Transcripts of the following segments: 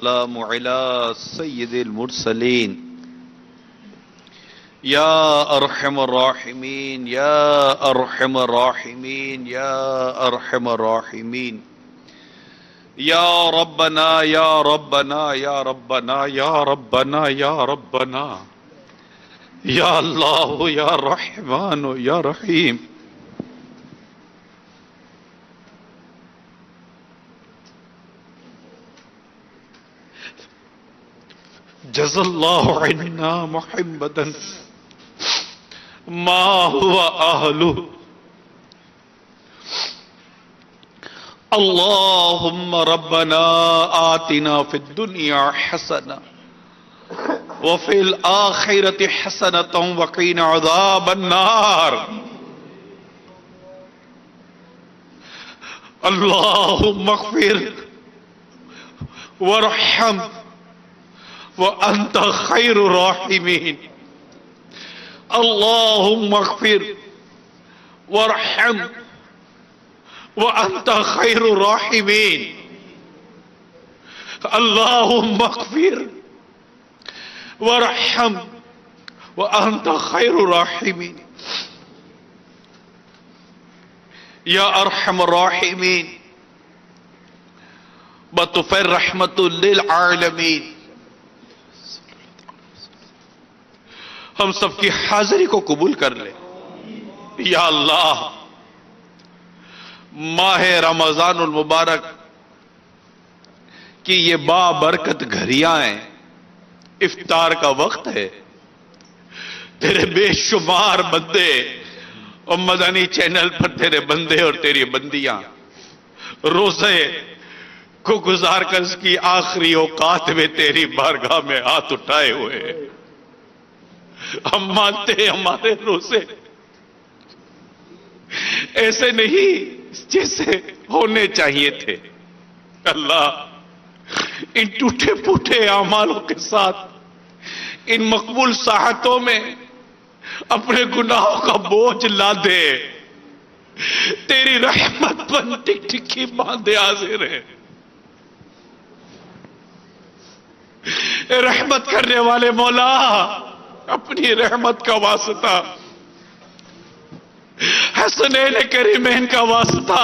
والسلام على سيد المرسلين يا أرحم الراحمين يا أرحم الراحمين يا أرحم الراحمين يا ربنا يا ربنا يا ربنا يا ربنا يا ربنا يا الله يا رحمن يا رحيم جزا الله عنا محمدا ما هو أهله اللهم ربنا آتنا في الدنيا حسنة وفي الآخرة حسنة وقنا عذاب النار اللهم اغفر وارحم وأنت خير الراحمين اللهم اغفر وارحم وأنت خير الراحمين اللهم اغفر وارحم وأنت خير الراحمين يا أرحم الراحمين بطفر رحمة للعالمين ہم سب کی حاضری کو قبول کر لے یا اللہ ماہ رمضان المبارک کی یہ بابرکت گھڑیاں ہیں افطار کا وقت ہے تیرے بے شمار بندے اور مدنی چینل پر تیرے بندے اور تیری بندیاں روزے کو گزار کر اس کی آخری اوقات میں تیری بارگاہ میں ہاتھ اٹھائے ہوئے ہیں ہم مانتے ہیں ہمارے روزے ایسے نہیں جیسے ہونے چاہیے تھے اللہ ان ٹوٹے پھوٹے اعمالوں کے ساتھ ان مقبول ساحتوں میں اپنے گناہوں کا بوجھ لا دے تیری رحمت پر ٹک ٹکی باندھے حاضر ہے اے رحمت کرنے والے مولا اپنی رحمت کا واسطہ حسنین کریمین کا واسطہ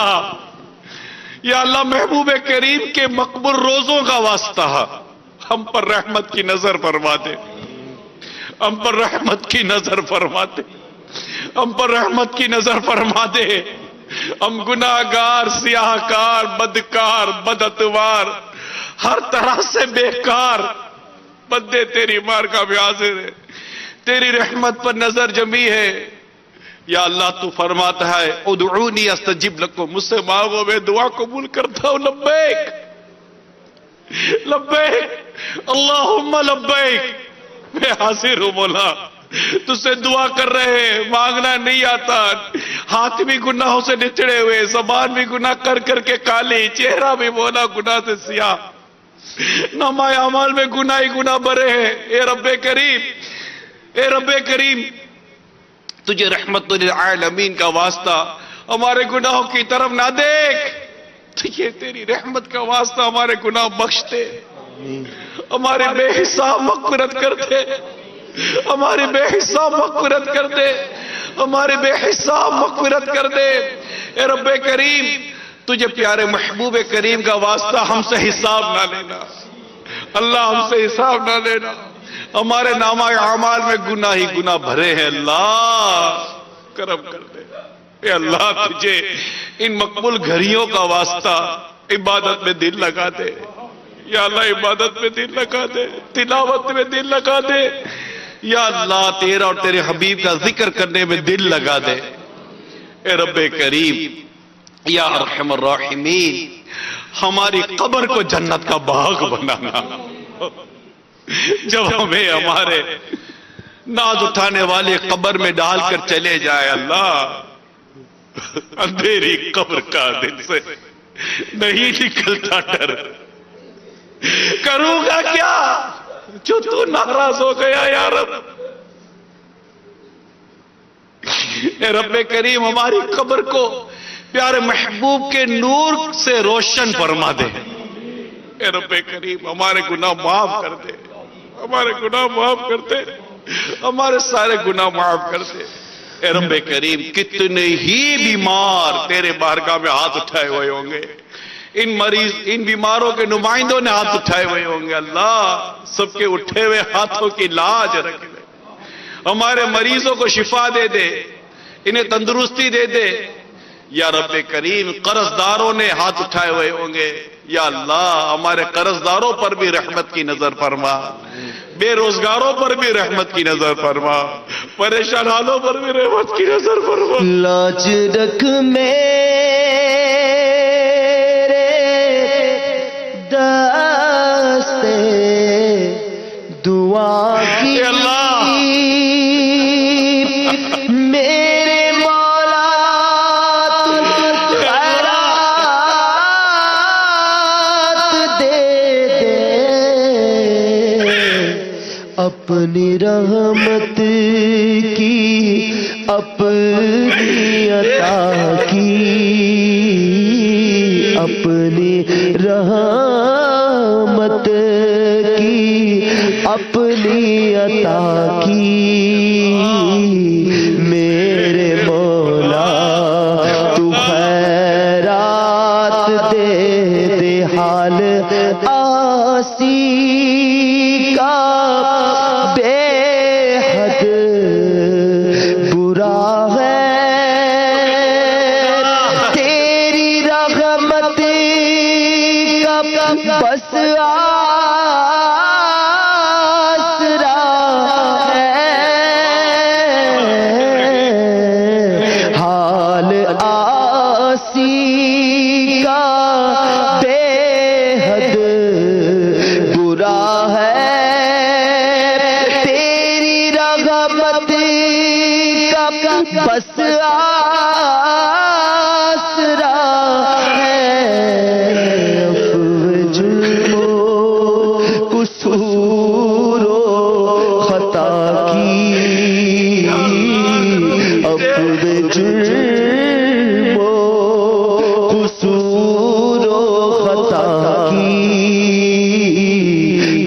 یا اللہ محبوب کریم کے مقبول روزوں کا واسطہ ہم پر رحمت کی نظر فرما دے ہم پر رحمت کی نظر فرما دے ہم پر رحمت کی نظر فرما دے ہم گناہگار سیاہکار بدکار بدعتوار ہر طرح سے بیکار بندے تیری بارگاہ میں حاضر ہے تیری رحمت پر نظر جمی ہے یا اللہ تو فرماتا ہے ادعونی استجب لکم مجھ سے مانگو میں دعا قبول کرتا ہوں لبیک لبیک اللہم لبیک میں حاضر ہوں مولا تجھ سے دعا کر رہے ہیں مانگنا نہیں آتا ہاتھ بھی گناہوں سے نچڑے ہوئے زبان بھی گناہ کر کر کے کالی چہرہ بھی مولا گناہ سے سیاہ نامہ اعمال میں گناہ ہی گناہ بھرے ہیں اے رب کریم تجھے رحمت للعالمین کا واسطہ ہمارے گناہوں کی طرف نہ دیکھ تجھے تیری رحمت کا واسطہ ہمارے گناہ بخش دے ہمارے بے حساب مغفرت کر دے ہماری بے حساب مغفرت کر دے ہماری بے حساب مغفرت کر دے اے رب کریم تجھے پیارے محبوب کریم کا واسطہ ہم سے حساب نہ لینا اللہ ہم سے حساب نہ لینا ہمارے نامہ اعمال میں گناہ ہی گناہ بھرے ہیں اللہ کرم کر دے اے اللہ تجھے ان مقبول گھڑیوں کا واسطہ عبادت میں دل لگا دے یا اللہ عبادت میں دل لگا دے تلاوت میں دل لگا دے یا اللہ تیرا اور تیرے حبیب کا ذکر کرنے میں دل لگا دے اے رب کریم یا ارحم الراحمین ہماری قبر کو جنت کا باغ بنانا جب ہمیں ہمارے ناز اٹھانے والے قبر میں ڈال کر چلے جائے اللہ اندھیری قبر کا دل سے نہیں نکلتا ڈر کروں گا کیا جو تو ناراض ہو گیا یا رب اے رب کریم ہماری قبر کو پیارے محبوب کے نور سے روشن فرما دے اے رب کریم ہمارے گناہ معاف کر دے، ہمارے گناہ معاف کر دے، ہمارے سارے گناہ معاف کر دے۔ اے رب کریم کتنے ہی بیمار تیرے بارگاہ میں ہاتھ اٹھائے ہوئے ہوں گے، ان بیماروں کے نمائندوں نے ہاتھ اٹھائے ہوئے ہوں گے، اللہ سب کے اٹھے ہوئے ہاتھوں کی لاج رکھ لے، ہمارے مریضوں کو شفا دے دے، انہیں تندرستی دے دے۔ یا رب کریم قرض داروں نے ہاتھ اٹھائے ہوئے ہوں گے، یا اللہ ہمارے قرض داروں پر بھی رحمت کی نظر فرما، بے روزگاروں پر بھی رحمت کی نظر فرما، پریشان حالوں پر بھی رحمت کی نظر فرما۔ لاج رکھ میرے دستے دعا کی، اے اللہ میرے مولا تو خیرات دے دے، اپنی رحمت کی اپنی عطا کی، اپنی رحمت کی اپنی عطا کی، میرے مولا تو خیرات دے دے، حال آسی کا بے حد برا ہے، تیری رحمت کا بس آسرا ہے، حال آسی کا بے حد برا ہے، تیری رحمت کا بس آسرا ہے، جرم و قصور و خطا کی، اپنے جرم و قصور و خطا کی،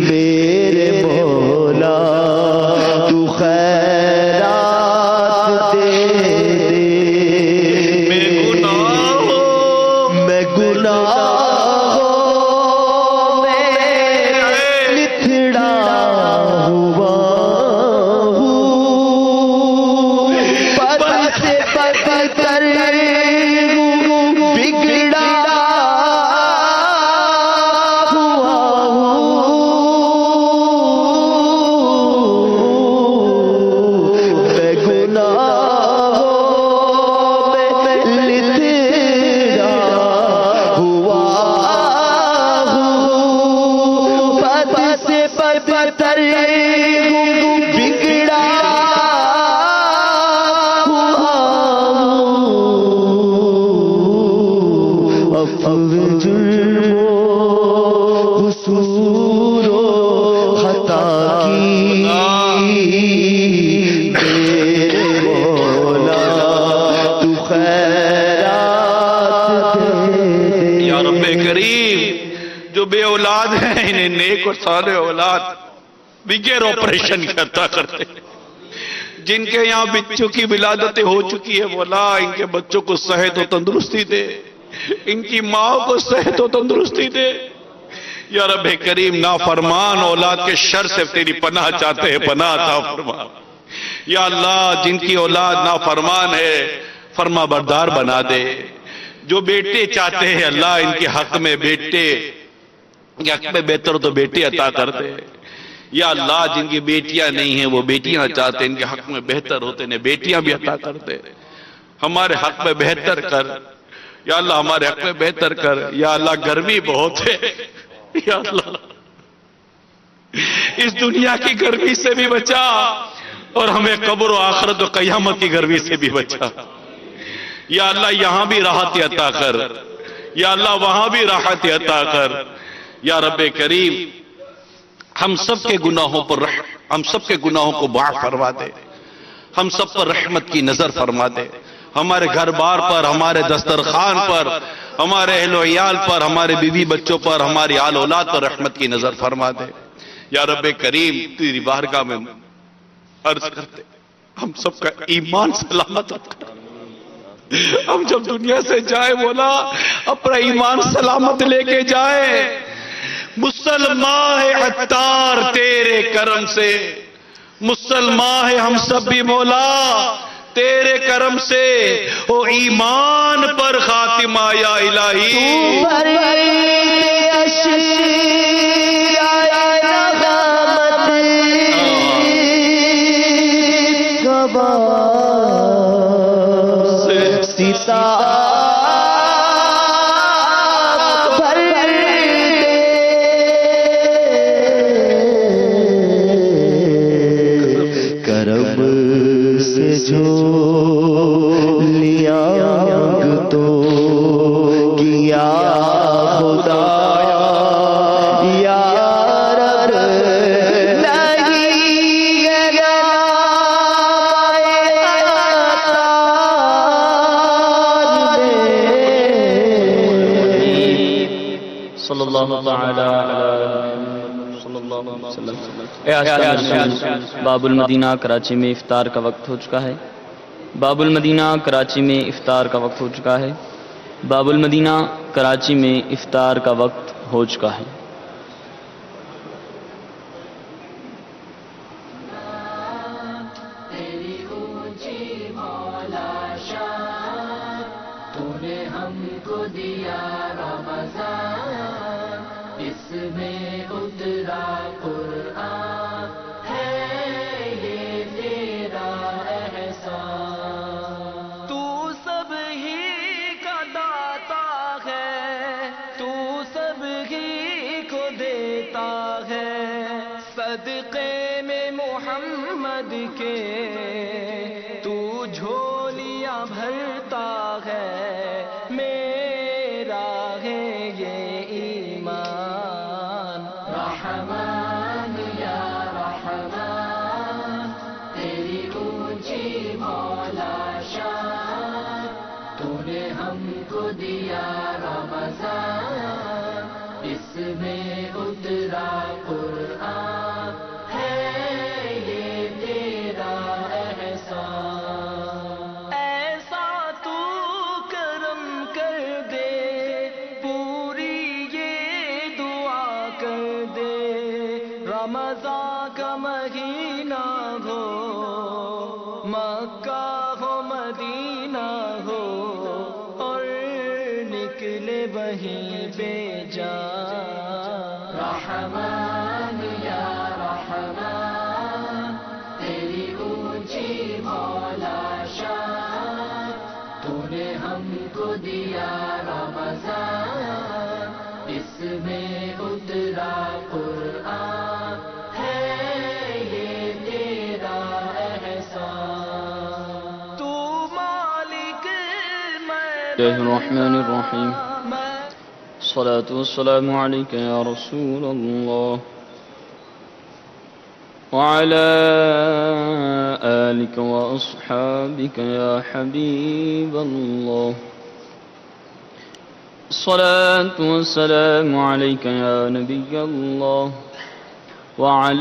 میرے مولا تو خیرات دے دے، میں گناہوں میں لتھڑا ہوا ہوں، بد سے بدتر بگڑا ہوا ہوں، میں گناہوں میں لتھڑا ہوا ہوں، بد سے بدتر بگڑا ہوا ہوں، عفو جرم و قصور و خطا کی، میرے مولا تو خیرات دے دے۔ یا رب کریم جو بے اولاد ہیں انہیں نیک اور صالح اولاد بغیر آپریشن کے عطا کرتے، جن کے یہاں بچوں کی ولادتیں ہو چکی ہے مولا ان کے بچوں کو صحت و تندرستی دے، ان کی ماں کو صحت و تندرستی دے۔ یا رب کریم نافرمان اولاد کے شر سے تیری پناہ چاہتے ہیں، پناہ عطا فرما۔ یا اللہ جن کی اولاد نافرمان ہے فرما بردار بنا دے، جو بیٹے چاہتے ہیں اللہ ان کے حق میں بیٹے، حق میں بہتر تو بیٹے عطا کر دے۔ یا اللہ جن کی بیٹیاں نہیں ہیں وہ بیٹیاں چاہتے ہیں ان کے حق میں بہتر ہوتے ہیں بیٹیاں بھی عطا کر دے، ہمارے حق میں بہتر کر یا اللہ، ہمارے حق میں بہتر کر یا اللہ۔ گرمی بہت ہے یا اللہ، اس دنیا کی گرمی سے بھی بچا اور ہمیں قبر و آخرت و قیامت کی گرمی سے بھی بچا۔ یا اللہ یہاں بھی راحت عطا کر، یا اللہ وہاں بھی راحت عطا کر۔ یا رب کریم ہم سب کے گناہوں پر ہم سب کے گناہوں کو معاف فرما دے، ہم سب پر رحمت کی نظر فرما دے، ہمارے گھر بار پر، ہمارے دسترخوان پر، ہمارے اہل و عیال پر، ہمارے بیوی بچوں پر، ہماری آل اولاد پر رحمت کی نظر فرما دے۔ یا رب کریم تیری بارگاہ میں عرض کرتے ہم سب کا ایمان سلامت رکھ، ہم جب دنیا سے جائے مولا اپنا ایمان سلامت لے کے جائے۔ مسلمان ہے عطار تیرے کرم سے، مسلمان ہے ہم سب بھی مولا تیرے کرم سے، او ایمان پر خاتمہ یا الہی۔ کرم سے جو لیا تو کیا خدایا یا رب نہیں گیا صلی اللہ تعالی صلی اللہ علیہ وسلم۔ اے عاشقان رسول، باب المدینہ کراچی میں افطار کا وقت ہو چکا ہے۔ باب المدینہ کراچی میں افطار کا وقت ہو چکا ہے۔ باب المدینہ کراچی میں افطار کا وقت ہو چکا ہے۔ صدقے میں محمد کے تو جھولیاں بھرتا ہے، میرا ہے یہ ایمان۔ رحمان یا رحمان تیری اونچی مولا شان، تو نے ہم کو دیا رمضان، اس میں اترا قرآن، رمضان کا مہینہ ہو، مکہ ہو مدینہ ہو، اور نکلے وہیں بے جان۔ رحمان یا رحمان تیری اونچی مولا شان، تو نے ہم کو دیا رمضان، اس میں اترا قرآن، الرحمن الرحيم الصلاة والسلام عليك يا رسول الله وعلى آلك وأصحابك يا حبيب الله، الصلاة والسلام عليك يا نبي الله وعلى